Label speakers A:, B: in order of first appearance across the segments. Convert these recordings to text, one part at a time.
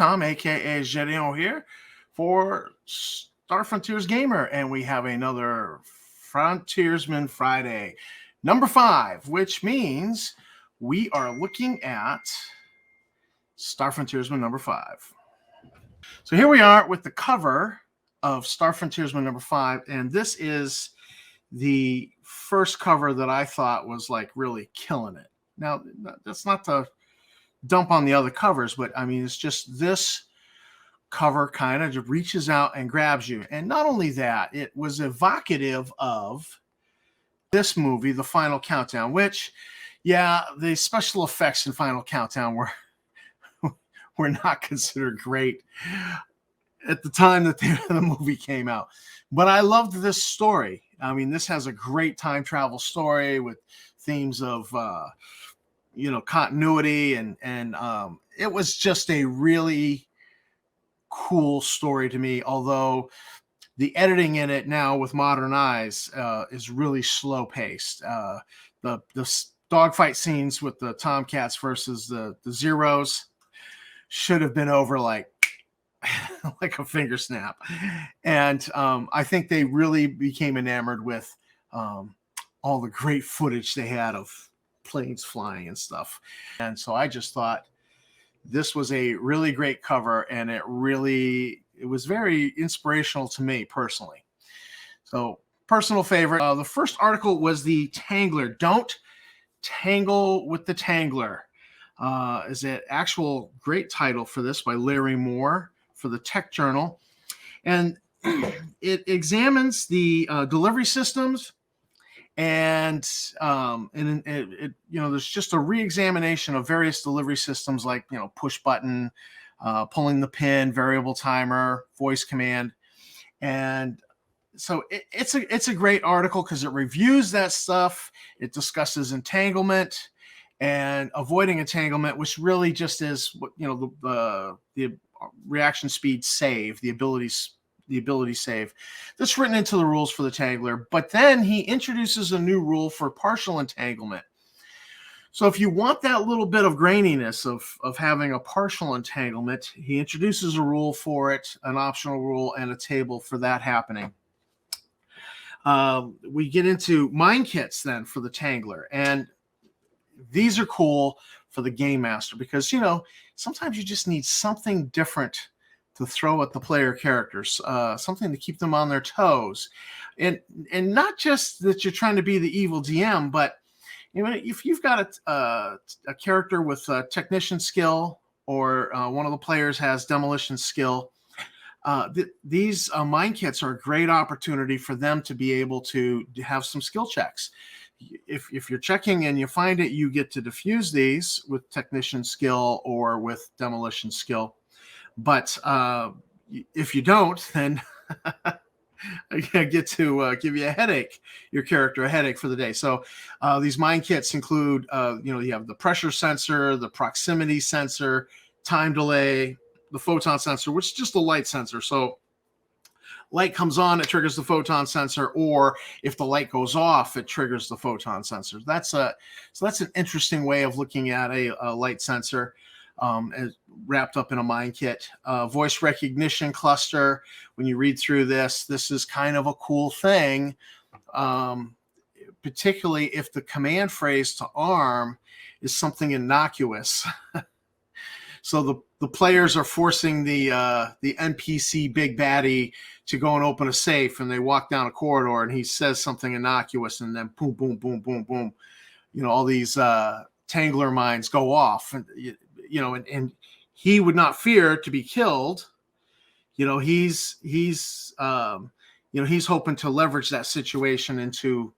A: Tom, aka Gedeon here for Star Frontiers Gamer, and we have another Frontiersman Friday, number 5, which means we are looking at Star Frontiersman number 5. So here we are with the cover of Star Frontiersman number 5, and this is the first cover that I thought was like really killing it. Now, that's not to dump on the other covers, but I mean, it's just this cover kind of reaches out and grabs you. And not only that, it was evocative of this movie, The Final Countdown, which, yeah, the special effects in Final Countdown were not considered great at the time that the movie came out. But I loved this story. I mean, this has a great time travel story with themes of, continuity, and it was just a really cool story to me. Although the editing in it now with modern eyes is really slow paced. The dogfight scenes with the Tomcats versus the Zeros should have been over like a finger snap. And I think they really became enamored with all the great footage they had of planes flying and stuff. And so I just thought this was a really great cover, and it was very inspirational to me personally. So personal favorite. The first article was the Tangler. Don't tangle with the Tangler. Is an actual great title for this by Larry Moore for the Tech Journal. And it examines the delivery systems, and there's just a re-examination of various delivery systems like, push button, pulling the pin, variable timer, voice command. And so it's a great article because it reviews that stuff. It discusses entanglement and avoiding entanglement, which really just is the reaction speed save, the ability save that's written into the rules for the Tangler. But then he introduces a new rule for partial entanglement. So if you want that little bit of graininess of having a partial entanglement, he introduces a rule for it, an optional rule, and a table for that happening. We get into mine kits then for the Tangler, and these are cool for the game master because sometimes you just need something different to throw at the player characters, something to keep them on their toes, and not just that you're trying to be the evil DM, but if you've got a character with a technician skill, or one of the players has demolition skill, these mine kits are a great opportunity for them to be able to have some skill checks. If you're checking and you find it, you get to diffuse these with technician skill or with demolition skill. But if you don't, then I get to give you your character a headache for the day. So these mine kits include, you have the pressure sensor, the proximity sensor, time delay, the photon sensor, which is just a light sensor. So light comes on, it triggers the photon sensor, or if the light goes off, it triggers the photon sensor. That's an interesting way of looking at a light sensor. Wrapped up in a mine kit. Voice recognition cluster. When you read through this is kind of a cool thing, particularly if the command phrase to arm is something innocuous. So the players are forcing the NPC big baddie to go and open a safe, and they walk down a corridor, and he says something innocuous, and then boom, boom, boom, boom, boom. All these Tangler mines go off, and and he would not fear to be killed. He's hoping to leverage that situation to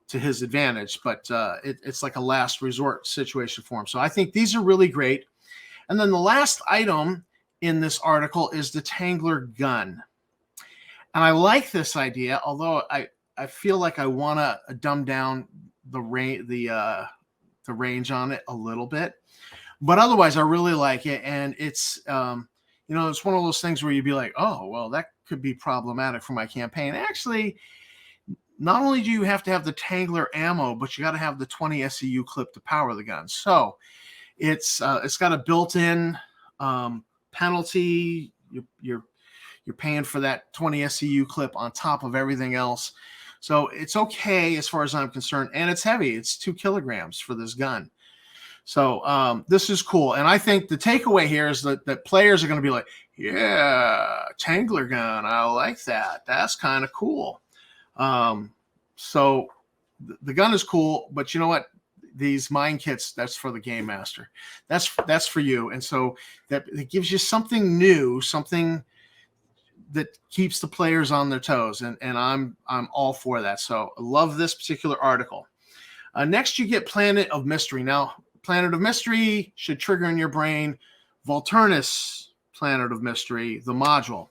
A: his advantage, but it's like a last resort situation for him. So I think these are really great. And then the last item in this article is the Tangler gun. And I like this idea, although I feel like I want to dumb down the range on it a little bit. But otherwise, I really like it. And it's, it's one of those things where you'd be like, oh, well, that could be problematic for my campaign. Actually, not only do you have to have the Tangler ammo, but you got to have the 20 SEU clip to power the gun. So it's got a built-in penalty. You're paying for that 20 SCU clip on top of everything else. So it's okay as far as I'm concerned. And it's heavy. It's 2 kilograms for this gun. So this is cool. And I think the takeaway here is that players are going to be like, yeah, Tangler gun. I like that. That's kind of cool. So the gun is cool, but you know what? These mine kits, that's for the game master. That's for you. And so that it gives you something new, something that keeps the players on their toes. And I'm all for that. So I love this particular article. Next, you get Planet of Mystery. Now, Planet of Mystery should trigger in your brain Volturnus Planet of Mystery, the module.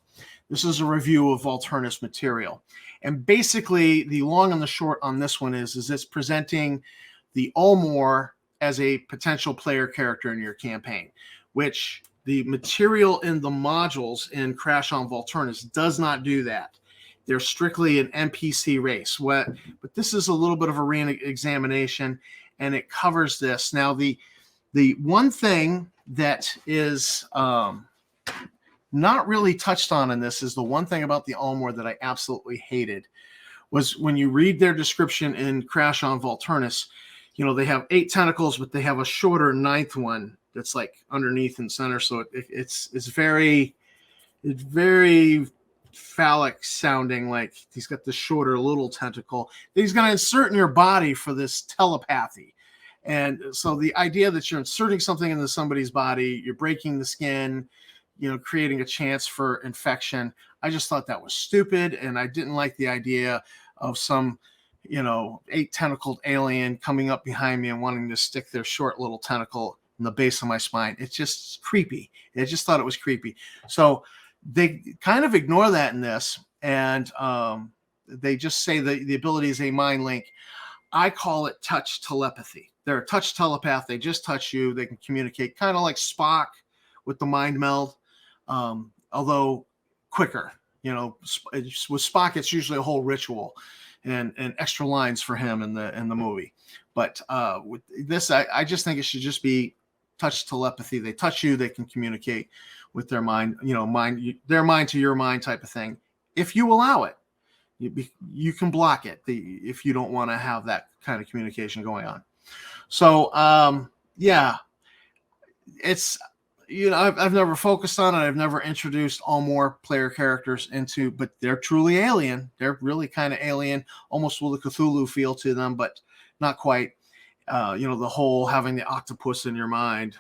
A: This is a review of Volturnus material. And basically, the long and the short on this one is it's presenting the Ul-mor as a potential player character in your campaign, which the material in the modules in Crash on Volturnus does not do that. They're strictly an NPC race. But this is a little bit of a re-examination, and it covers this. Now, the one thing that is not really touched on in this is the one thing about the Ul-mor that I absolutely hated was when you read their description in Crash on Volturnus, they have 8 tentacles, but they have a shorter 9th one that's like underneath and center. So it's very phallic sounding, like he's got the shorter little tentacle that he's going to insert in your body for this telepathy. And so the idea that you're inserting something into somebody's body, you're breaking the skin, creating a chance for infection. I just thought that was stupid. And I didn't like the idea of some, 8-tentacled alien coming up behind me and wanting to stick their short little tentacle in the base of my spine. It's just creepy. I just thought it was creepy. So they kind of ignore that in this. And they just say the ability is a mind link. I call it touch telepathy. They're a touch telepath. They just touch you. They can communicate, kind of like Spock with the mind meld, although quicker. With Spock, it's usually a whole ritual and extra lines for him in the movie. But with this, I just think it should just be touch telepathy. They touch you. They can communicate with their mind. Their mind to your mind type of thing. If you allow it, you can block it if you don't want to have that kind of communication going on. So, it's, I've never focused on it. I've never introduced Ul-mor player characters but they're truly alien. They're really kind of alien, almost with a Cthulhu feel to them, but not quite. The whole having the octopus in your mind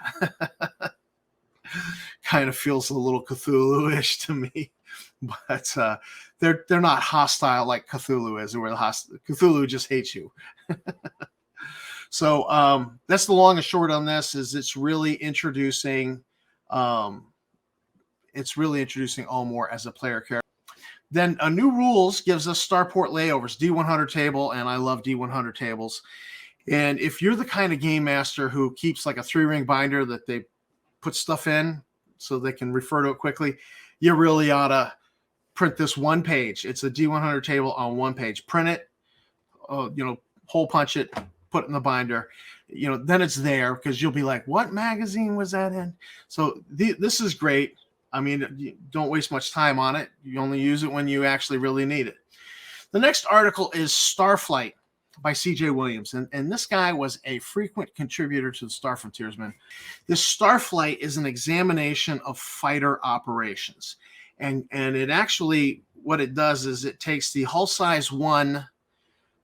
A: kind of feels a little Cthulhu-ish to me. But they're not hostile like Cthulhu is, where Cthulhu just hates you. So that's the long and short on this. Is it's really introducing Ul-mor as a player character. Then new rules gives us Starport Layovers, D100 table, and I love D100 tables. And if you're the kind of game master who keeps like a 3-ring binder that they put stuff in so they can refer to it quickly, you really ought to print this one page. It's a D100 table on one page. Print it, hole punch it, put it in the binder. Then it's there because you'll be like, what magazine was that in? So this is great. I mean, you don't waste much time on it. You only use it when you actually really need it. The next article is Starflight by C.J. Williams. And this guy was a frequent contributor to the Star Frontiersman. This Starflight is an examination of fighter operations. And it actually, what it does is it takes the hull size 1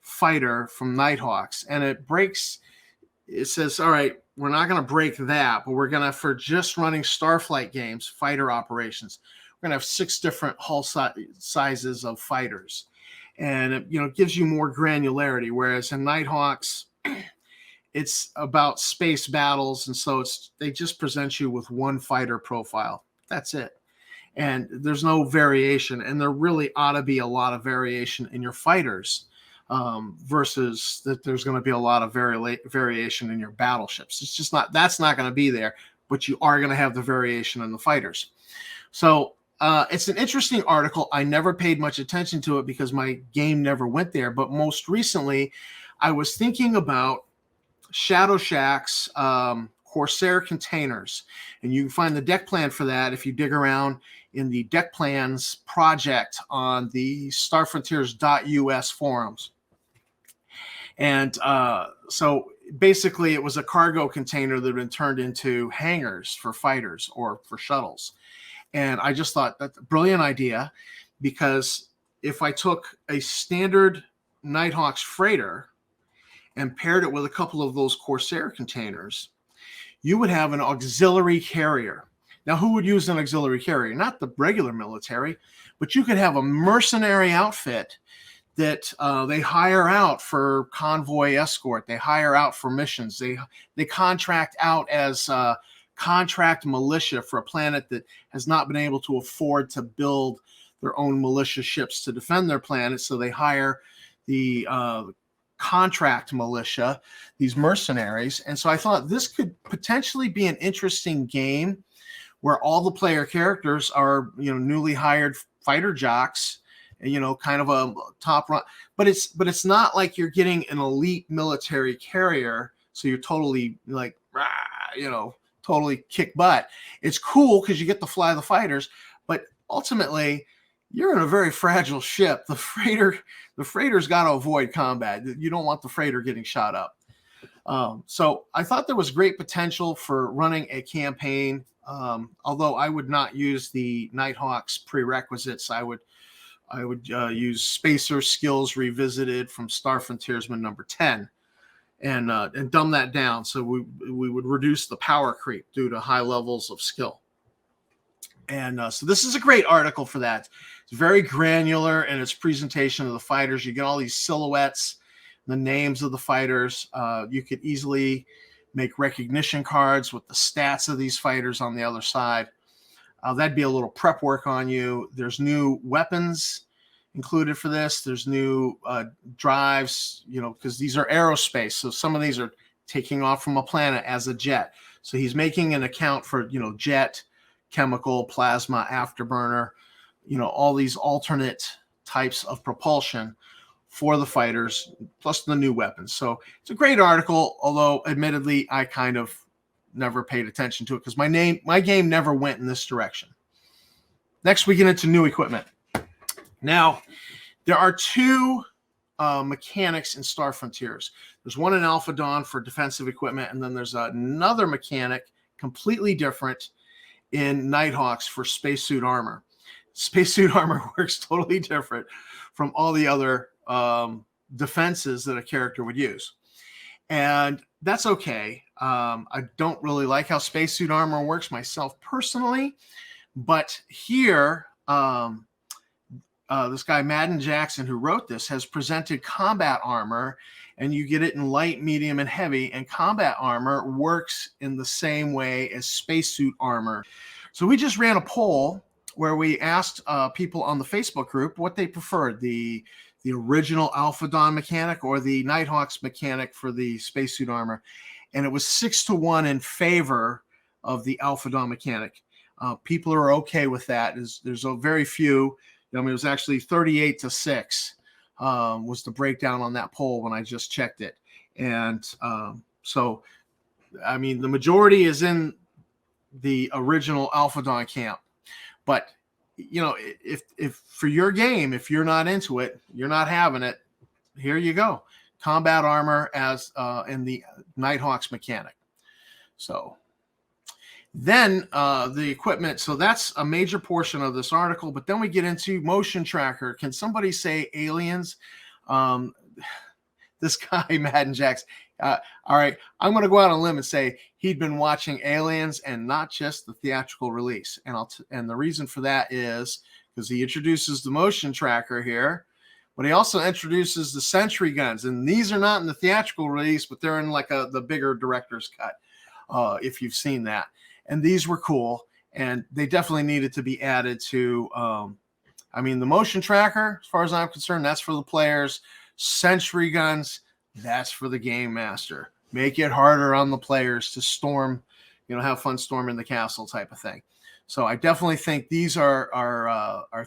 A: fighter from Nighthawks and it says, all right, we're not going to break that, but we're going to, for just running Starflight games, fighter operations, we're going to have 6 different hull sizes of fighters. And it gives you more granularity, whereas in Nighthawks, it's about space battles, and so they just present you with one fighter profile. That's it. And there's no variation, and there really ought to be a lot of variation in your fighters versus that there's going to be a lot of variation in your battleships. It's just not, that's not going to be there, but you are going to have the variation in the fighters. So it's an interesting article. I never paid much attention to it because my game never went there. But most recently, I was thinking about Shadow Shack's Corsair containers. And you can find the deck plan for that if you dig around in the deck plans project on the starfrontiers.us forums. And so basically it was a cargo container that had been turned into hangars for fighters or for shuttles. And I just thought that's a brilliant idea, because if I took a standard Nighthawk's freighter and paired it with a couple of those Corsair containers, you would have an auxiliary carrier. Now, who would use an auxiliary carrier? Not the regular military, but you could have a mercenary outfit that they hire out for convoy escort. They hire out for missions. They contract out as contract militia for a planet that has not been able to afford to build their own militia ships to defend their planet. So they hire the contract militia, these mercenaries. And so I thought this could potentially be an interesting game where all the player characters are, newly hired fighter jocks, kind of a top run, but it's not like you're getting an elite military carrier. So you're totally like, totally kick butt. It's cool because you get to fly the fighters, but ultimately you're in a very fragile ship. The freighter's got to avoid combat. You don't want the freighter getting shot up. So I thought there was great potential for running a campaign. Although I would not use the Nighthawks prerequisites, I would use Spacer Skills Revisited from Starfrontiersman number 10, and dumb that down so we would reduce the power creep due to high levels of skill. And so this is a great article for that. It's very granular in its presentation of the fighters. You get all these silhouettes, the names of the fighters. You could easily make recognition cards with the stats of these fighters on the other side. That'd be a little prep work on you. There's new weapons included for this. There's new drives, because these are aerospace. So some of these are taking off from a planet as a jet. So he's making an account for, jet, chemical, plasma, afterburner, all these alternate types of propulsion for the fighters, plus the new weapons. So it's a great article, although admittedly, I kind of never paid attention to it because my game never went in this direction. Next, we get into new equipment. Now, there are two mechanics in Star Frontiers. There's one in Alpha Dawn for defensive equipment, and then there's another mechanic, completely different, in Nighthawks for spacesuit armor. Spacesuit armor works totally different from all the other defenses that a character would use. And that's okay. I don't really like how spacesuit armor works myself personally, but here, this guy, Madden Jackson, who wrote this, has presented combat armor, and you get it in light, medium, and heavy, and combat armor works in the same way as spacesuit armor. So we just ran a poll where we asked people on the Facebook group what they preferred, the original Alpha Dawn mechanic or the Nighthawks mechanic for the spacesuit armor. And it was 6-1 in favor of the Alpha Dawn mechanic. People are okay with that. There's a very few. It was actually 38-6 was the breakdown on that poll when I just checked it. And so, the majority is in the original Alpha Dawn camp. But, if for your game, if you're not into it, you're not having it, here you go. Combat armor as in the Nighthawks mechanic. So then the equipment. So that's a major portion of this article. But then we get into motion tracker. Can somebody say aliens? This guy, Madden Jax. All right, I'm going to go out on a limb and say he'd been watching Aliens and not just the theatrical release. And the reason for that is because he introduces the motion tracker here, but he also introduces the sentry guns. And these are not in the theatrical release, but they're in like the bigger director's cut, if you've seen that. And these were cool, and they definitely needed to be added to. The motion tracker, as far as I'm concerned, that's for the players. Sentry guns, that's for the game master. Make it harder on the players to storm, have fun storming the castle type of thing. So I definitely think these are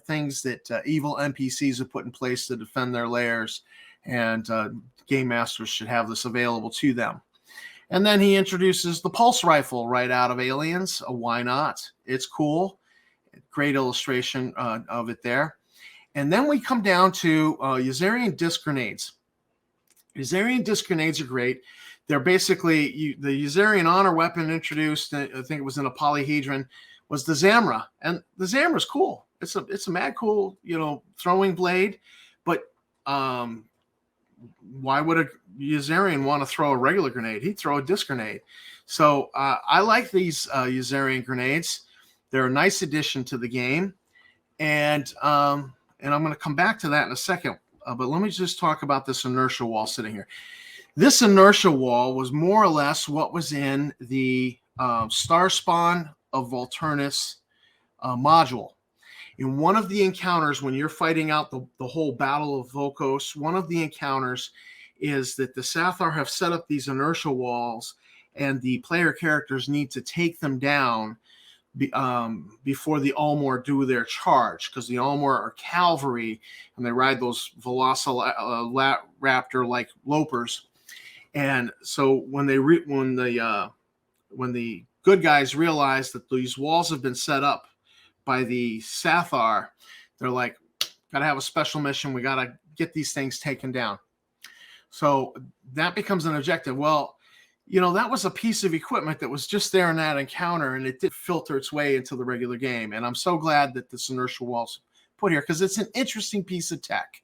A: things that evil NPCs have put in place to defend their lairs, and game masters should have this available to them. And then he introduces the pulse rifle right out of Aliens. Why not? It's cool. Great illustration of it there. And then we come down to Yuzarian disc grenades. Yuzarian disc grenades are great. They're basically the Yuzarian honor weapon introduced. I think it was in a polyhedron. Was the Zamra, and the Zamra is cool. It's a mad cool, throwing blade. But why would a Yuzarian want to throw a regular grenade? He'd throw a disc grenade. So I like these Yuzarian grenades. They're a nice addition to the game, and I'm going to come back to that in a second. But let me just talk about this inertia wall sitting here. This inertia wall was more or less what was in the Star Spawn of Volturnus module. In one of the encounters, when you're fighting out the whole Battle of Volkos, one of the encounters is that the Sathar have set up these inertia walls, and the player characters need to take them down before the Ul-mor do their charge, because the Ul-mor are cavalry, and they ride those velociraptor-like lopers. And so when the good guys realize that these walls have been set up by the Sathar, they're like, gotta have a special mission. We gotta get these things taken down. So that becomes an objective. Well, that was a piece of equipment that was just there in that encounter, and it did filter its way into the regular game. And I'm so glad that this inertial wall's put here, because it's an interesting piece of tech.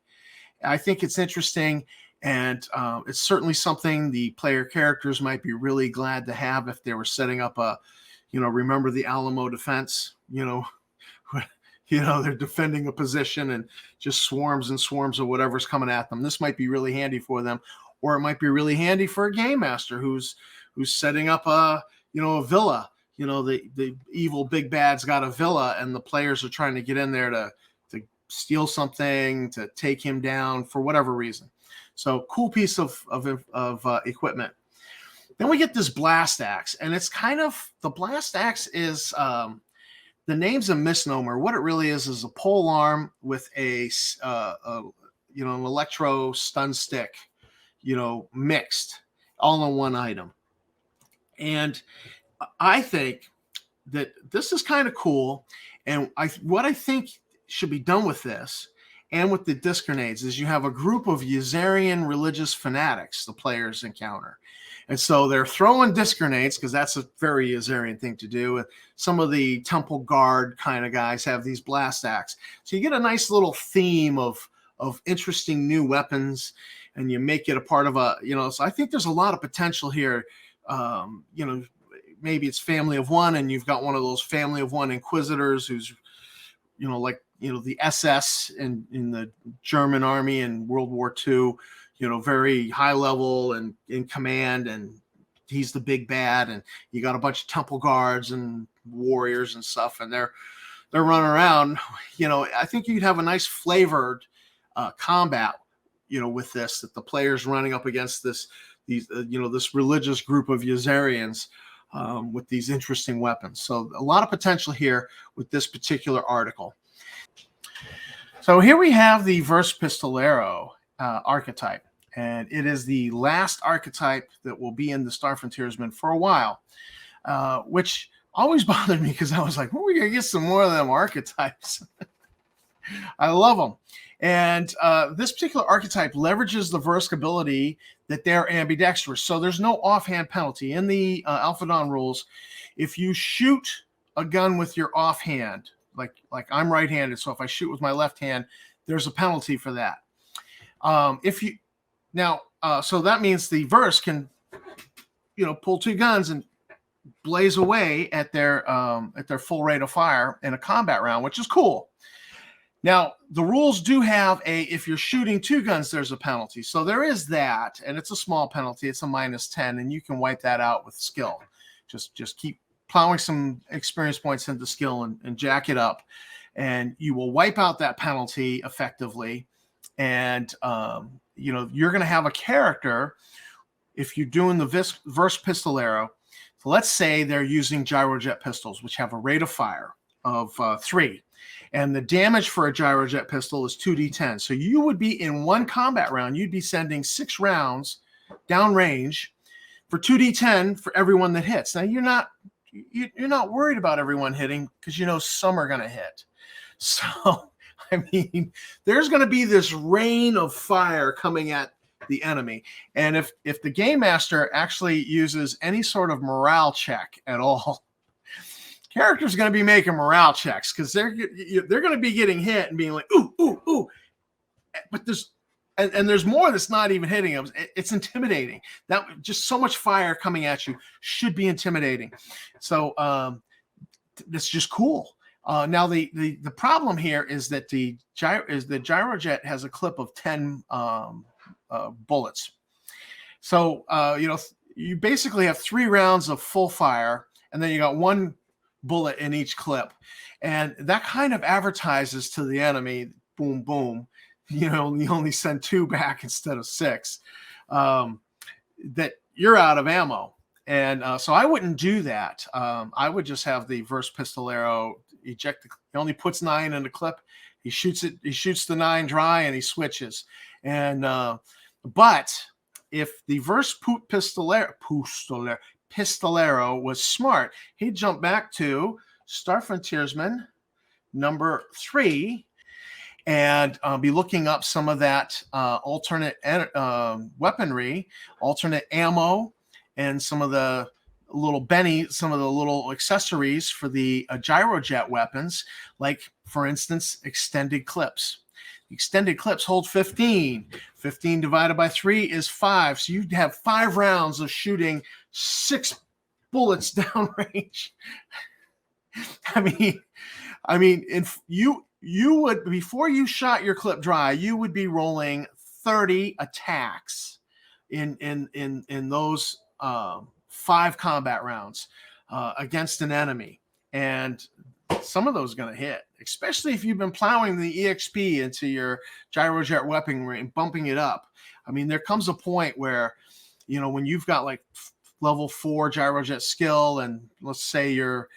A: I think it's interesting, and it's certainly something the player characters might be really glad to have if they were setting up a, remember the Alamo defense, they're defending a position and just swarms and swarms of whatever's coming at them. This might be really handy for them. Or it might be really handy for a game master who's setting up a villa. The evil big bad's got a villa, and the players are trying to get in there to steal something, to take him down for whatever reason. So cool piece of equipment. Then we get this blast axe, and it's kind of, the blast axe is the name's a misnomer. What it really is a pole arm with an electro stun stick, mixed all in one item. And I think that this is kind of cool. And what I think should be done with this and with the disc grenades is you have a group of Yuzarian religious fanatics the players encounter. And so they're throwing disc grenades because that's a very Yuzarian thing to do. And some of the temple guard kind of guys have these blast axes. So you get a nice little theme of interesting new weapons, and you make it a part of a, so I think there's a lot of potential here. Maybe it's family of one, and you've got one of those family of one inquisitors who's, the SS in the German army in World War II, very high level and in command, and he's the big bad, and you got a bunch of temple guards and warriors and stuff, and they're running around. I think you'd have a nice flavored combat, with this, that the players running up against this religious group of Yuzarians with these interesting weapons. So a lot of potential here with this particular article. So here we have the Vrusk Pistolero archetype, and it is the last archetype that will be in the Star Frontiersman for a while, which always bothered me because I was like, well, we're going to get some more of them archetypes. I love them. And this particular archetype leverages the Vrusk ability that they're ambidextrous. So there's no offhand penalty. In the Alpha Dawn rules, if you shoot a gun with your offhand, like I'm right-handed, so if I shoot with my left hand, there's a penalty for that. So that means the Vrusk can, pull two guns and blaze away at their full rate of fire in a combat round, which is cool. Now, the rules do have if you're shooting two guns, there's a penalty. So there is that, and it's a small penalty. It's a -10, and you can wipe that out with skill. Just keep plowing some experience points into skill and jack it up, and you will wipe out that penalty effectively. And, you're going to have a character, if you're doing the Vrusk Pistolero, so let's say they're using gyrojet pistols, which have a rate of fire of 3. And the damage for a gyrojet pistol is 2d10. So you would be in one combat round, you'd be sending 6 rounds downrange. for 2d10 for everyone that hits. Now you're not worried about everyone hitting because you know some are going to hit. So I mean, there's going to be this rain of fire coming at the enemy, and if the game master actually uses any sort of morale check at all, characters going to be making morale checks because they're going to be getting hit and being like, ooh, ooh, ooh. But there's more that's not even hitting them. It's intimidating. That just so much fire coming at you should be intimidating. So that's just cool. Now the problem here is that the gyrojet has a clip of 10 bullets. So you basically have 3 rounds of full fire, and then you got 1 bullet in each clip, and that kind of advertises to the enemy, boom, boom. You only send 2 back instead of 6. That you're out of ammo, and so I wouldn't do that. I would just have the Vrusk Pistolero eject. He only puts 9 in the clip. He shoots it. He shoots the 9 dry, and he switches. And but if the Vrusk Pistolero was smart, he'd jump back to Frontiersman number 3 and be looking up some of that alternate weaponry, alternate ammo, and some of the little accessories for the gyrojet weapons, like, for instance, extended clips. Extended clips hold 15. 15 divided by 3 is 5. So you'd have 5 rounds of shooting 6 bullets downrange. I mean, if you would, before you shot your clip dry, you would be rolling 30 attacks in those 5 combat rounds against an enemy, and some of those are going to hit, especially if you've been plowing the EXP into your gyrojet weaponry and bumping it up. I mean, there comes a point where, when you've got like level 4 gyrojet skill, and let's say your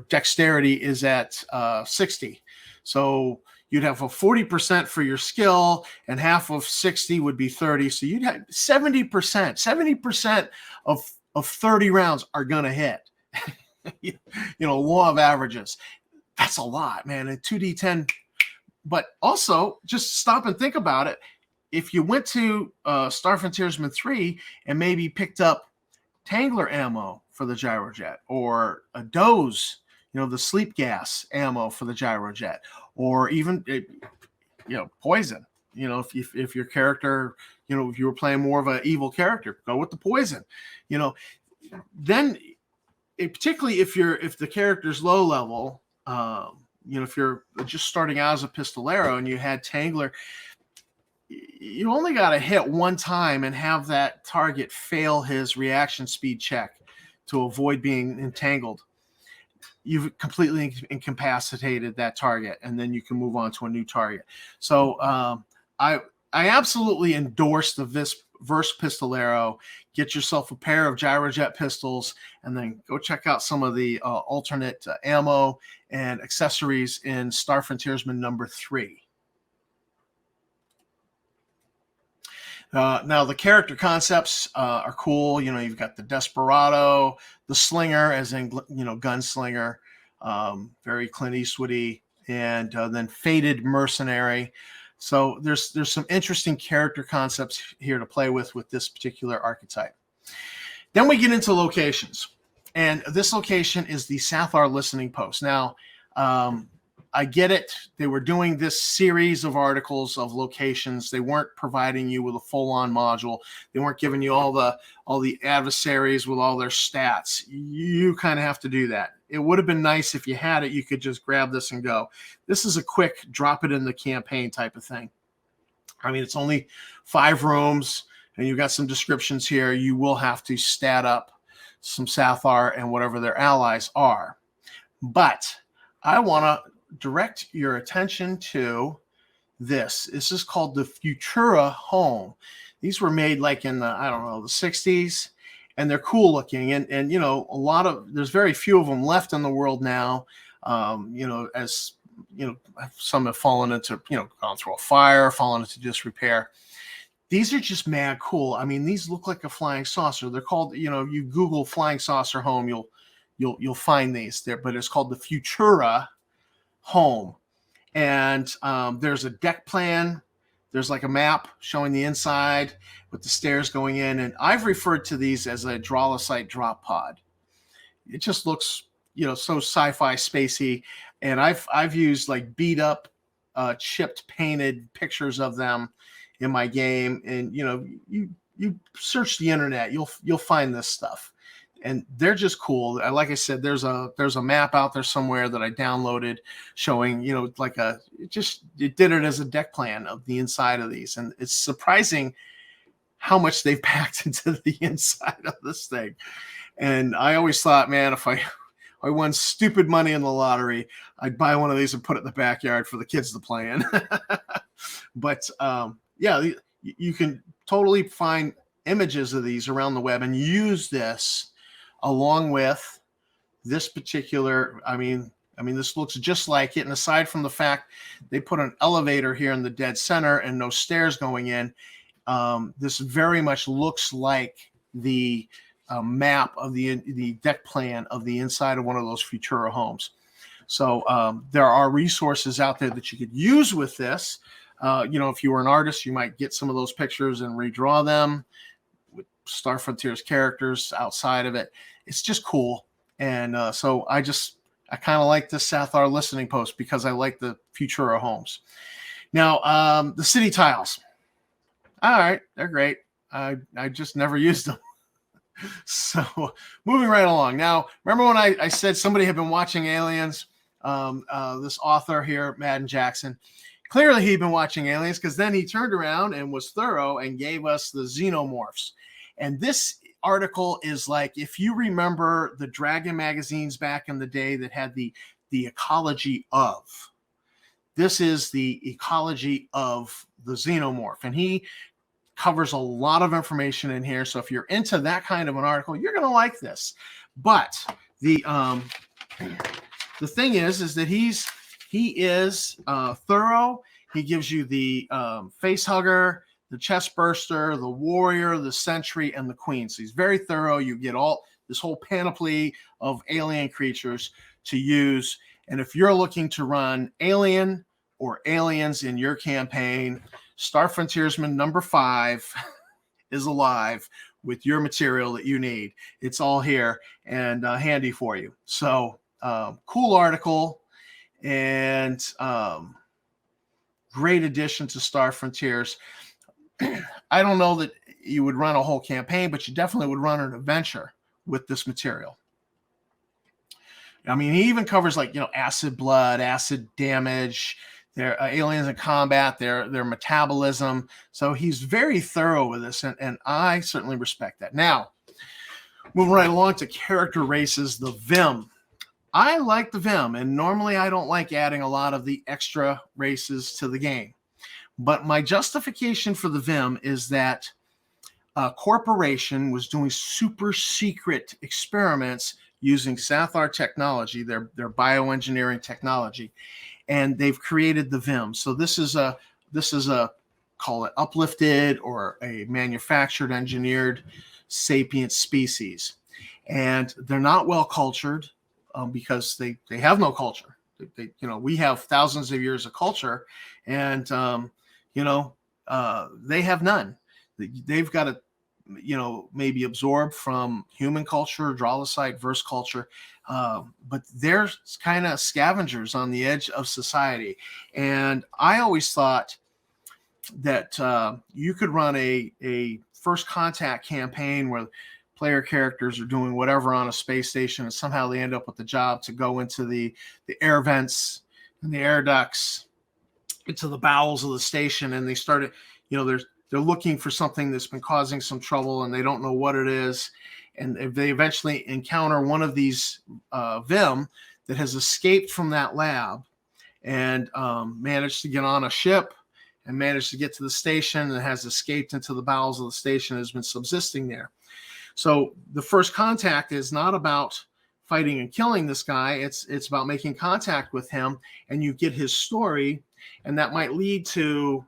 A: dexterity is at 60, so you'd have a 40% for your skill, and half of 60 would be 30. So you'd have 70%. 70% of 30 rounds are gonna hit. Law of averages. That's a lot, man. And 2d10. But also, just stop and think about it. If you went to Frontiersman 3 and maybe picked up Tangler ammo for the gyrojet, or a dose, the sleep gas ammo for the gyrojet, or even poison. If your character, if you were playing more of an evil character, go with the poison. Then particularly if the character's low level, if you're just starting out as a Pistolero and you had Tangler, you only got to hit 1 time and have that target fail his reaction speed check to avoid being entangled. You've completely incapacitated that target, and then you can move on to a new target. So I absolutely endorse the Vrusk Pistolero. Get yourself a pair of gyrojet pistols, and then go check out some of the alternate ammo and accessories in Frontiersman number 3. Now, the character concepts are cool. You've got the Desperado, the Slinger, as in, gunslinger, very Clint Eastwoody, and then Fated Mercenary. So there's some interesting character concepts here to play with this particular archetype. Then we get into locations, and this location is the Sathar listening post. Now, I get it. They were doing this series of articles of locations. They weren't providing you with a full-on module. They weren't giving you all the adversaries with all their stats. You kind of have to do that. It would have been nice if you had it. You could just grab this and go. This is a quick drop it in the campaign type of thing. I mean, it's only 5 rooms, and you've got some descriptions here. You will have to stat up some Sathar and whatever their allies are. But I want to direct your attention to this. This is called the Futura Home. These were made like in the 60s, and they're cool looking. And there's very few of them left in the world now. Some have fallen into, gone through a fire, fallen into disrepair. these are just mad cool. I mean, these look like a flying saucer. They're called, you know, you Google flying saucer home, you'll find these there, but it's called the Futura home. And there's a deck plan. There's like a map showing the inside with the stairs going in. And I've referred to these as a Draw-a-Sight drop pod. It just looks, you know, so sci-fi spacey. And I've used like beat up, chipped, painted pictures of them in my game. And, you know, you search the internet, you'll find this stuff. And they're just cool. Like I said, there's a map out there somewhere that I downloaded showing, you know, like it did it as a deck plan of the inside of these. And it's surprising how much they've packed into the inside of this thing. And I always thought, man, if I won stupid money in the lottery, I'd buy one of these and put it in the backyard for the kids to play in. But yeah, you can totally find images of these around the web and use this along with this particular, I mean, this looks just like it. And aside from the fact they put an elevator here in the dead center and no stairs going in, this very much looks like the map of the deck plan of the inside of one of those Futura homes. So there are resources out there that you could use with this. You know, if you were an artist, you might get some of those pictures and redraw them with Star Frontiers characters outside of it. It's just cool. And so I kind of like this Sathar listening post because I like the Futura homes. Now, the city tiles. All right, they're great. I just never used them. So moving right along. Now, remember when I said somebody had been watching Aliens? This author here, Madden Jackson. Clearly he'd been watching Aliens because then he turned around and was thorough and gave us the Xenomorphs. And this article is like, if you remember the Dragon magazines back in the day that had the ecology of. This is the ecology of the Xenomorph. And he covers a lot of information in here. So if you're into that kind of an article, you're going to like this. But the thing is that he is thorough. He gives you the face hugger, the chest burster, the warrior, the sentry, and the queen. So he's very thorough. You get all this whole panoply of alien creatures to use. And if you're looking to run alien or aliens in your campaign, Star Frontiersman number 5 is alive with your material that you need. It's all here and handy for you. So cool article and great addition to Star Frontiers. I don't know that you would run a whole campaign, but you definitely would run an adventure with this material. I mean, he even covers like, you know, acid blood, acid damage, their aliens in combat, their metabolism. So he's very thorough with this, and I certainly respect that. Now, moving right along to character races, the Vimh. I like the Vimh, and normally I don't like adding a lot of the extra races to the game. But my justification for the Vimh is that a corporation was doing super secret experiments using Sathar technology, their bioengineering technology, and they've created the Vimh. So this is a call it uplifted or a manufactured, engineered sapient species, and they're not well cultured because they have no culture. They we have thousands of years of culture, and they have none. They've got to maybe absorb from human culture, Draw-a-Sight, Vrusk culture, but they're kind of scavengers on the edge of society. And I always thought that you could run a first contact campaign where player characters are doing whatever on a space station, and somehow they end up with the job to go into the air vents and the air ducts into the bowels of the station, and they started, they're looking for something that's been causing some trouble, and they don't know what it is. And if they eventually encounter one of these Vimh that has escaped from that lab and managed to get on a ship and managed to get to the station and has escaped into the bowels of the station and has been subsisting there. So the first contact is not about fighting and killing this guy. It's about making contact with him, and you get his story and that might lead to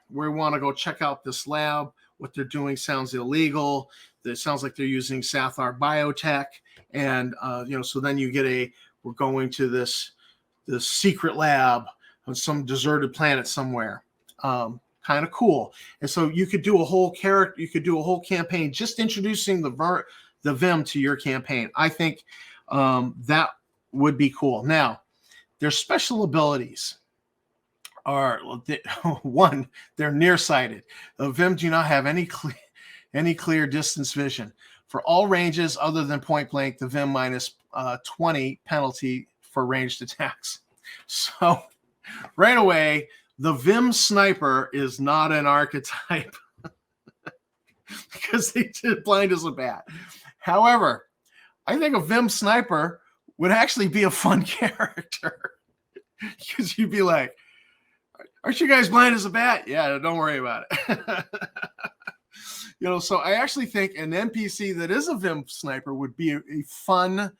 A: where we want to go check out this lab. What they're doing sounds illegal. It sounds like they're using Sathar biotech, and so then you get we're going to this secret lab on some deserted planet somewhere. Kind of cool. And so you could do a whole campaign just introducing the Vimh to your campaign. I think that would be cool. Now, their special abilities are one, they're nearsighted. The Vimh do not have any clear distance vision. For all ranges other than point blank, the Vimh minus 20 penalty for ranged attacks. So right away, the Vimh sniper is not an archetype because they did blind as a bat. However, I think a Vimh sniper would actually be a fun character because you'd be like, aren't you guys blind as a bat? Yeah, don't worry about it. So I actually think an NPC that is a Vimh sniper would be a fun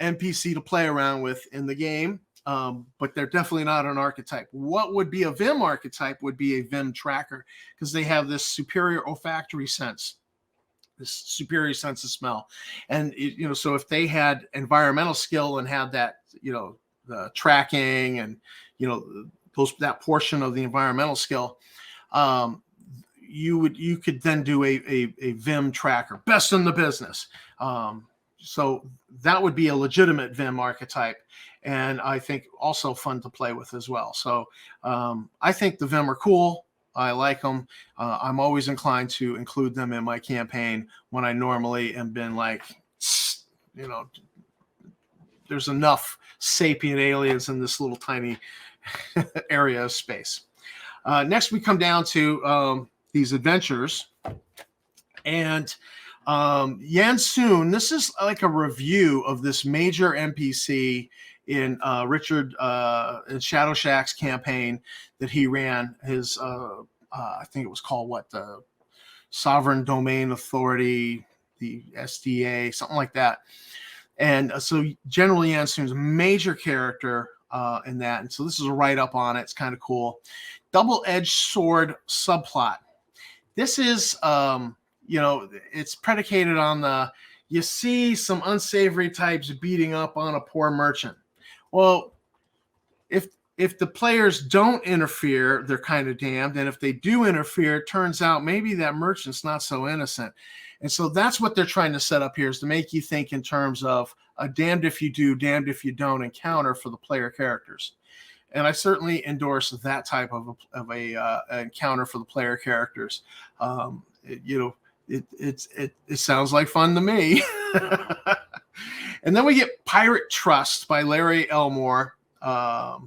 A: NPC to play around with in the game. But they're definitely not an archetype. What would be a Vimh archetype would be a Vimh tracker because they have this superior olfactory sense, this superior sense of smell. And, so if they had environmental skill and had that, the tracking and, that portion of the environmental skill, you could then do a Vimh tracker, best in the business. So that would be a legitimate Vimh archetype. And I think also fun to play with as well. So I think the Vimh are cool. I like them. I'm always inclined to include them in my campaign when I normally am been like, there's enough sapient aliens in this little tiny area of space. Next, we come down to these adventures. And Yansun, this is like a review of this major NPC in Richard in Shadow Shack's campaign that he ran. His I think it was called the Sovereign Domain Authority, the SDA, something like that. And so General Yansun's a major character in that. And so this is a write-up on it. It's kind of cool. Double-edged sword subplot. This is it's predicated on you see some unsavory types beating up on a poor merchant. Well, if the players don't interfere, they're kind of damned. And if they do interfere, it turns out maybe that merchant's not so innocent. And so that's what they're trying to set up here, is to make you think in terms of a damned if you do, damned if you don't encounter for the player characters. And I certainly endorse that type of a encounter for the player characters. It sounds like fun to me. And then we get Pirate Trust by Larry Elmore. By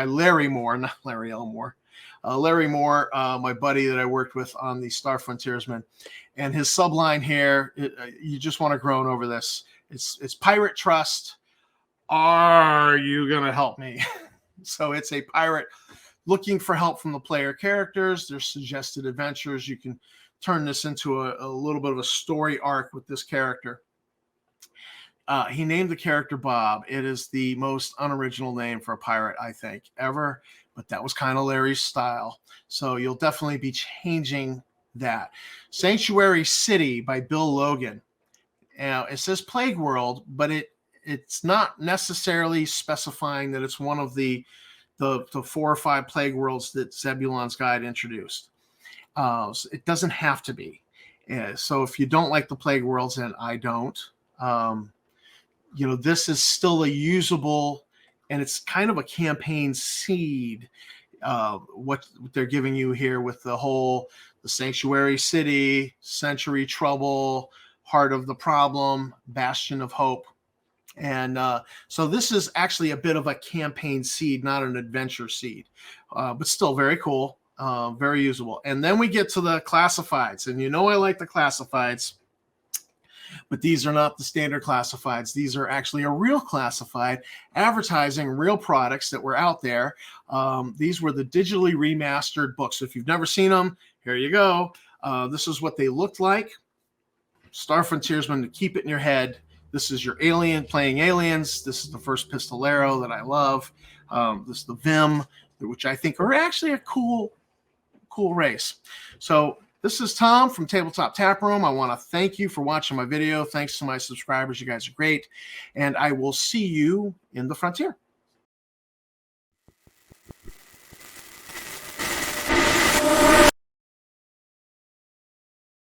A: Larry Moore, not Larry Elmore. Larry Moore, my buddy that I worked with on the Star Frontiersman. And his subline here, you just want to groan over this. It's Pirate Trust. Are you going to help me? So it's a pirate looking for help from the player characters. There's suggested adventures. You can turn this into a little bit of a story arc with this character. He named the character Bob. It is the most unoriginal name for a pirate, I think, ever. But that was kind of Larry's style. So you'll definitely be changing that. Sanctuary City by Bill Logan. Now, it says Plague World, but it's not necessarily specifying that it's one of the 4 or 5 plague worlds that Zebulon's Guide introduced. So it doesn't have to be. So if you don't like the plague worlds, and I don't, this is still a usable, and it's kind of a campaign seed. What they're giving you here with the Sanctuary City, Century Trouble, Heart of the Problem, Bastion of Hope. And so this is actually a bit of a campaign seed, not an adventure seed, but still very cool, very usable. And then we get to the classifieds, and I like the classifieds, but these are not the standard classifieds. These are actually a real classified advertising real products that were out there. These were the digitally remastered books. So if you've never seen them, here you go. This is what they looked like. Star Frontiersman, to keep it in your head. This is your alien playing aliens. This is the first Pistolero that I love. This is the Vimh. which I think are actually a cool race. So this is Tom from Tabletop Tap Room. I want to thank you for watching my video. Thanks to my subscribers. You guys are great. And I will see you in the frontier.